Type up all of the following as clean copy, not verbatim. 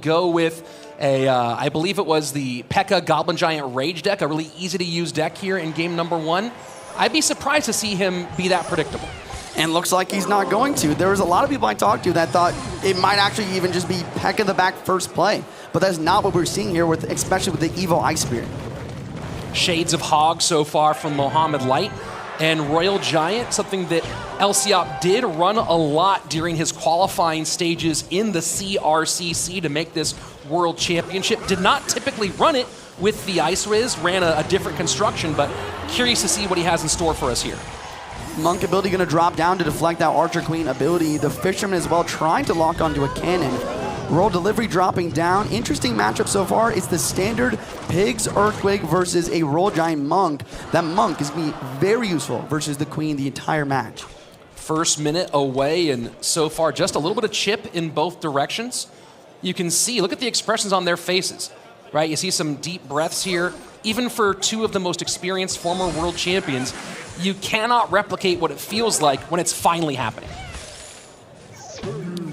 go with a, I believe it was the P.E.K.K.A. Goblin Giant Rage deck, a really easy-to-use deck here in game number 1. I'd be surprised to see him be that predictable. And looks like he's not going to. There was a lot of people I talked to that thought it might actually even just be P.E.K.K.A. the back first play. But that's not what we're seeing here, with, especially with the Evo Ice Spirit. Shades of Hog so far from Mohamed Light. And Royal Giant, something that Lciop did run a lot during his qualifying stages in the CRCC to make this World Championship. Did not typically run it with the Ice Wiz, ran a different construction, but curious to see what he has in store for us here. Monk ability going to drop down to deflect that Archer Queen ability. The Fisherman as well trying to lock onto a cannon. Roll Delivery dropping down. Interesting matchup so far. It's the standard Pigs Earthquake versus a Royal Giant Monk. That Monk is going to be very useful versus the Queen the entire match. First minute away, and so far just a little bit of chip in both directions. You can see, look at the expressions on their faces, right? You see some deep breaths here. Even for two of the most experienced former world champions, you cannot replicate what it feels like when it's finally happening.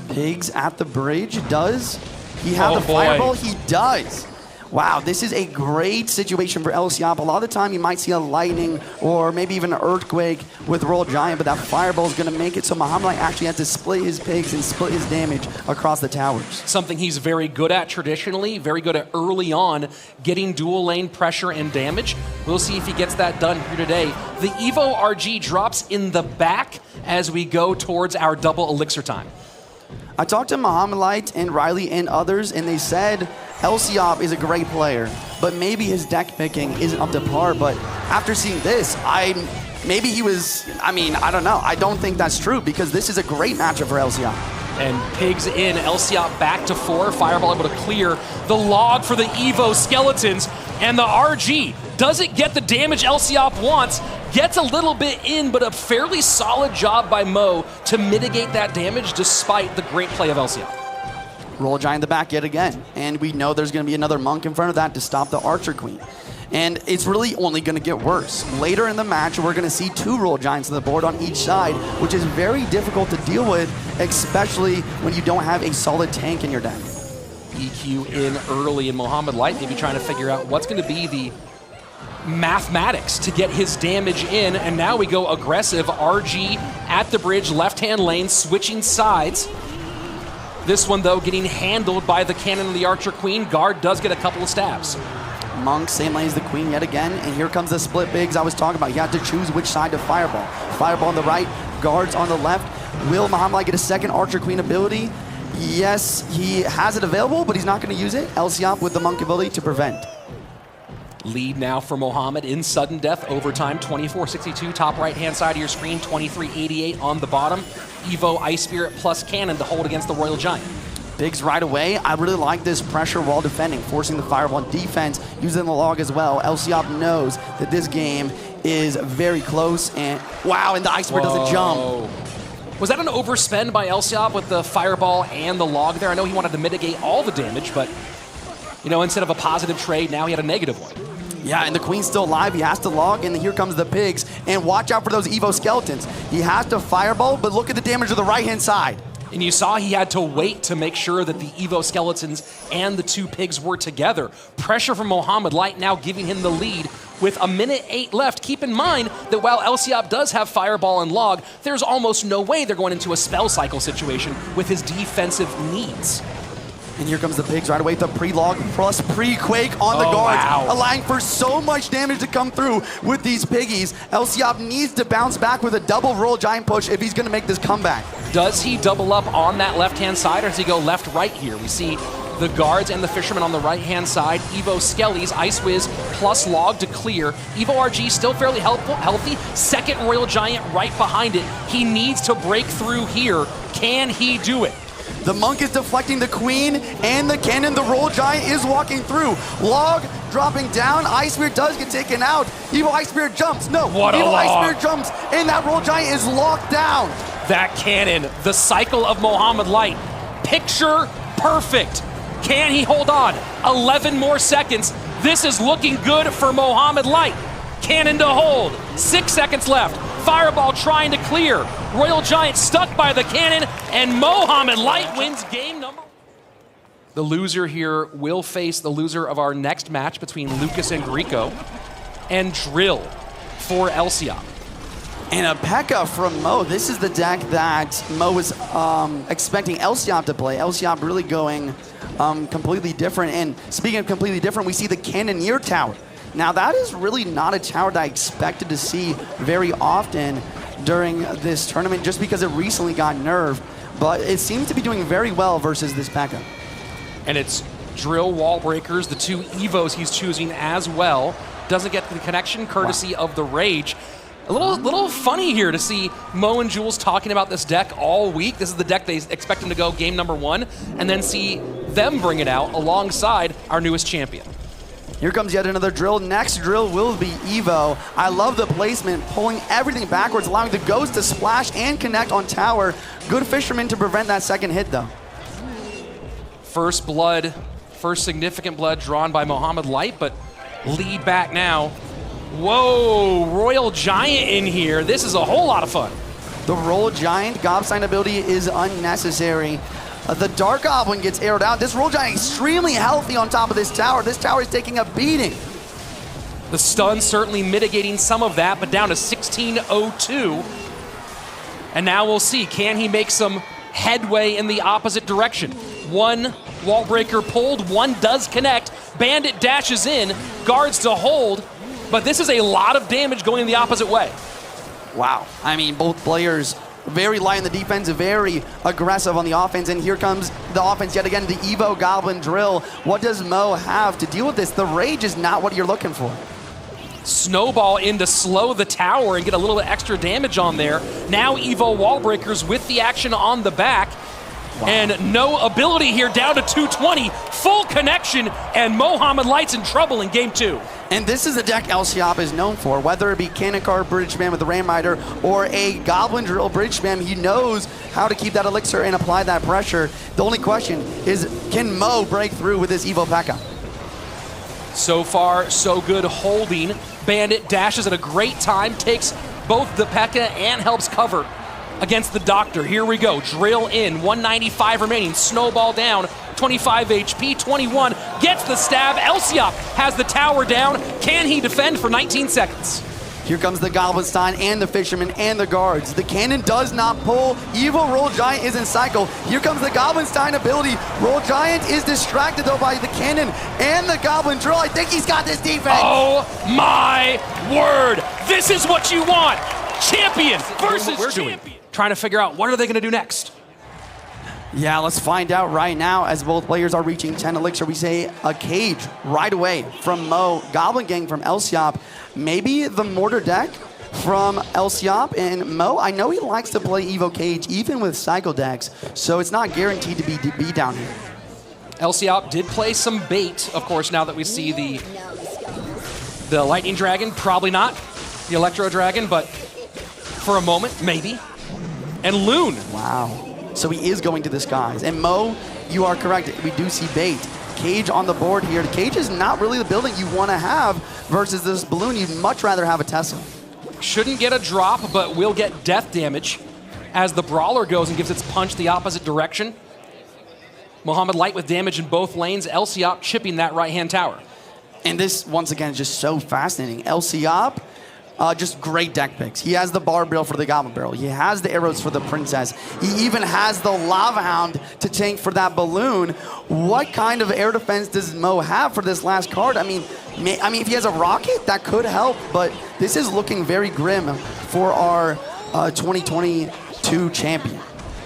Pigs at the bridge. Does he have the fireball? He does. Wow, this is a great situation for Lciop. A lot of the time you might see a lightning or maybe even an earthquake with Royal Giant, but that fireball is going to make it so Mohamed Light actually has to split his pigs and split his damage across the towers. Something he's very good at traditionally, very good at early on, getting dual lane pressure and damage. We'll see if he gets that done here today. The Evo RG drops in the back as we go towards our double elixir time. I talked to Mohamed Light and Riley and others, and they said Lciop is a great player, but maybe his deck picking isn't up to par. But after seeing this, maybe he was, I don't know. I don't think that's true, because this is a great matchup for Lciop. And Pigs in, Lciop back to 4, Fireball able to clear the log for the Evo Skeletons, and the RG doesn't get the damage Lciop wants, gets a little bit in, but a fairly solid job by Mo to mitigate that damage despite the great play of Lciop. Royal Giant in the back yet again, and we know there's going to be another Monk in front of that to stop the Archer Queen. And it's really only going to get worse. Later in the match, we're going to see 2 Royal Giants on the board on each side, which is very difficult to deal with, especially when you don't have a solid tank in your deck. EQ in early, and Mohamed Light maybe trying to figure out what's going to be the mathematics to get his damage in, and now we go aggressive. RG at the bridge, left-hand lane, switching sides. This one, though, getting handled by the cannon of the Archer Queen. Guard does get a couple of stabs. Monk, same lane as the Queen yet again, and here comes the split bigs I was talking about. You have to choose which side to fireball. Fireball on the right, guards on the left. Will Mohamed Light get a second Archer Queen ability? Yes, he has it available, but he's not going to use it. Lciop with the Monk ability to prevent. Lead now for Mohamed in sudden death overtime, 24-62, top right-hand side of your screen, 23-88 on the bottom. Evo Ice Spirit plus cannon to hold against the Royal Giant. Bigs right away. I really like this pressure while defending, forcing the fireball defense, using the log as well. Lciop knows that this game is very close, and wow, and the Ice Spirit doesn't jump. Was that an overspend by Lciop with the fireball and the log there? I know he wanted to mitigate all the damage, but you know, instead of a positive trade, now he had a negative one. Yeah, and the Queen's still alive. He has to log, and here comes the Pigs. And watch out for those Evo Skeletons. He has to fireball, but look at the damage to the right-hand side. And you saw he had to wait to make sure that the Evo Skeletons and the 2 Pigs were together. Pressure from Mohamed Light now giving him the lead with 1:08 left. Keep in mind that while Lciop does have fireball and log, there's almost no way they're going into a spell cycle situation with his defensive needs. And here comes the Pigs right away with the pre-log plus pre-quake on the guards, allowing for so much damage to come through with these piggies. Lciop needs to bounce back with a double Royal Giant push if he's going to make this comeback. Does he double up on that left-hand side, or does he go left-right here? We see the guards and the fishermen on the right-hand side. Evo Skellies, Ice Wiz plus log to clear. Evo RG still fairly healthy. Second Royal Giant right behind it. He needs to break through here. Can he do it? The Monk is deflecting the Queen and the cannon. The Royal Giant is walking through. Log dropping down. Ice Spirit does get taken out. Evo Ice Spirit jumps. No, Evo Ice Spirit jumps, and that Royal Giant is locked down. That cannon, the cycle of Mohamed Light. Picture perfect. Can he hold on? 11 more seconds. This is looking good for Mohamed Light. Cannon to hold. 6 seconds left. Fireball trying to clear. Royal Giant stuck by the cannon, and Mohamed Light wins game number. The loser here will face the loser of our next match between Lucas and Greco, and Drill for Lciop. And a P.E.K.K.A. from Mo. This is the deck that Mo was expecting Lciop to play. Lciop really going completely different. And speaking of completely different, we see the Cannoneer Tower. Now that is really not a tower that I expected to see very often during this tournament, just because it recently got nerfed. But it seems to be doing very well versus this P.E.K.K.A. And it's Drill Wall Breakers, the 2 Evos he's choosing as well. Doesn't get the connection courtesy of the Rage. A little funny here to see Mo and Jules talking about this deck all week. This is the deck they expect him to go game number 1, and then see them bring it out alongside our newest champion. Here comes yet another Drill. Next Drill will be Evo. I love the placement, pulling everything backwards, allowing the Ghost to splash and connect on tower. Good Fisherman to prevent that second hit, though. First significant blood drawn by Mohamed Light, but lead back now. Whoa, Royal Giant in here. This is a whole lot of fun. The Royal Giant Gobsign ability is unnecessary. The Dark Goblin gets arrowed out. This Royal Giant extremely healthy on top of this tower. This tower is taking a beating. The stun certainly mitigating some of that, but down to 1602. And now we'll see, can he make some headway in the opposite direction? One wall breaker pulled, one does connect. Bandit dashes in, guards to hold, but this is a lot of damage going the opposite way. Wow. I mean, both players very light in the defense, very aggressive on the offense, and here comes the offense yet again, the Evo Goblin Drill. What does Mo have to deal with this? The Rage is not what you're looking for. Snowball in to slow the tower and get a little bit extra damage on there. Now Evo Wall Breakers with the action on the back. Wow. And no ability here, down to 220. Full connection, and Mohamed Light's in trouble in game 2. And this is a deck Lciop is known for, whether it be Cannon Card Bridge Spam with the Ram Rider or a Goblin Drill Bridge Spam. He knows how to keep that elixir and apply that pressure. The only question is, can Mo break through with this Evo P.E.K.K.A.? So far, so good holding. Bandit dashes at a great time, takes both the P.E.K.K.A. and helps cover against the Doctor. Here we go, Drill in, 195 remaining, Snowball down, 25 HP, 21, gets the stab. Lciop has the tower down. Can he defend for 19 seconds? Here comes the Goblinstein and the Fisherman and the guards. The cannon does not pull. Evil Roll Giant is in cycle. Here comes the Goblinstein ability. Roll Giant is distracted though by the cannon and the Goblin Drill. I think he's got this defense. Oh my word. This is what you want. Champion versus champion. Trying to figure out what are they going to do next. Yeah, let's find out right now as both players are reaching 10 elixir. We say a cage right away from Mo. Goblin Gang from Lciop. Maybe the Mortar deck from Lciop. And Mo, I know he likes to play Evo Cage even with cycle decks, so it's not guaranteed to be down here. Lciop did play some bait, of course, now that we see the Lightning Dragon. Probably not the Electro Dragon, but for a moment, maybe. And Loon. Wow. So he is going to the skies. And Mo, you are correct. We do see bait. Cage on the board here. Cage is not really the building you want to have versus this balloon. You'd much rather have a Tesla. Shouldn't get a drop, but will get death damage as the Brawler goes and gives its punch the opposite direction. Mohamed Light with damage in both lanes. Lciop chipping that right-hand tower. And this, once again, is just so fascinating. Lciop, just great deck picks. He has the Barb Barrel for the Goblin Barrel. He has the arrows for the Princess. He even has the Lava Hound to tank for that balloon. What kind of air defense does Mo have for this last card? I mean, if he has a rocket, that could help, but this is looking very grim for our 2022 champion.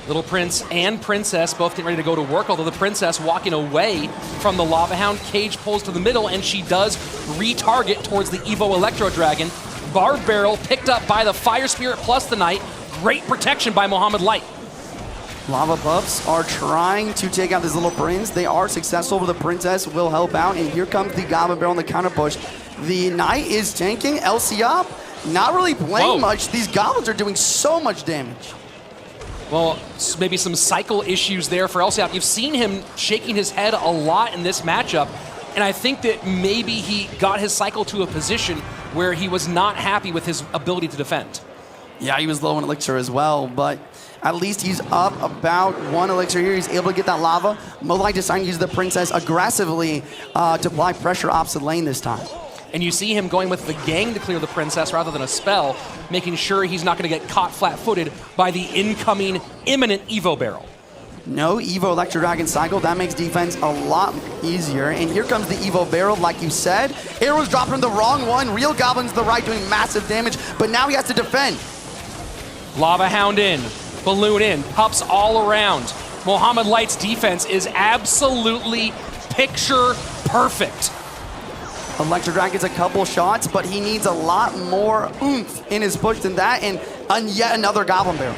Little Prince and Princess both getting ready to go to work, although the Princess walking away from the Lava Hound. Cage pulls to the middle, and she does retarget towards the Evo Electro Dragon. Barb Barrel picked up by the Fire Spirit plus the Knight. Great protection by Mohamed Light. Lava Pups are trying to take out this Little Prince. They are successful, but the Princess will help out, and here comes the Goblin Barrel on the counter push. The Knight is tanking. Lciop not really playing much. These Goblins are doing so much damage. Well, maybe some cycle issues there for Lciop. You've seen him shaking his head a lot in this matchup, and I think that maybe he got his cycle to a position where he was not happy with his ability to defend. Yeah, he was low in elixir as well, but At least he's up about 1 elixir here. He's able to get that lava. Mohamed deciding to use the princess aggressively to apply pressure opposite lane this time. And you see him going with the gang to clear the princess rather than a spell, making sure he's not going to get caught flat-footed by the incoming imminent Evo barrel. No Evo Electro Dragon cycle. That makes defense a lot easier. And here comes the Evo barrel, like you said. Arrows dropped from the wrong one. Real Goblins to the right doing massive damage, but now he has to defend. Lava Hound in, Balloon in, pups all around. Mohamed Light's defense is absolutely picture perfect. Electro Dragon's a couple shots, but he needs a lot more oomph in his push than that, and yet another Goblin barrel.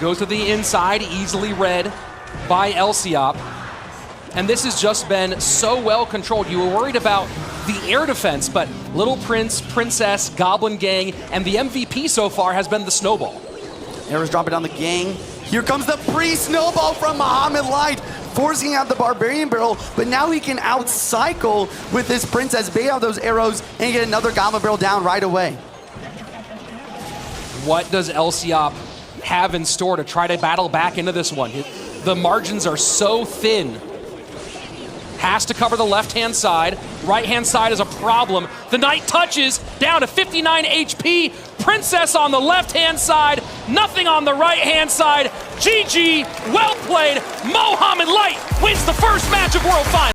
Goes to the inside, easily read by Lciop. And this has just been so well controlled. You were worried about the air defense, but Little Prince, Princess, Goblin Gang, and the MVP so far has been the Snowball. Arrows dropping down the gang. Here comes the pre-snowball from Mohamed Light, forcing out the Barbarian barrel, but now he can out-cycle with his Princess, bait out those arrows, and get another Goblin barrel down right away. What does Lciop have in store to try to battle back into this one? The margins are so thin. Has to cover the left-hand side. Right-hand side is a problem. The Knight touches, down to 59 HP. Princess on the left-hand side, nothing on the right-hand side. GG, well played. Mohamed Light wins the first match of World Finals.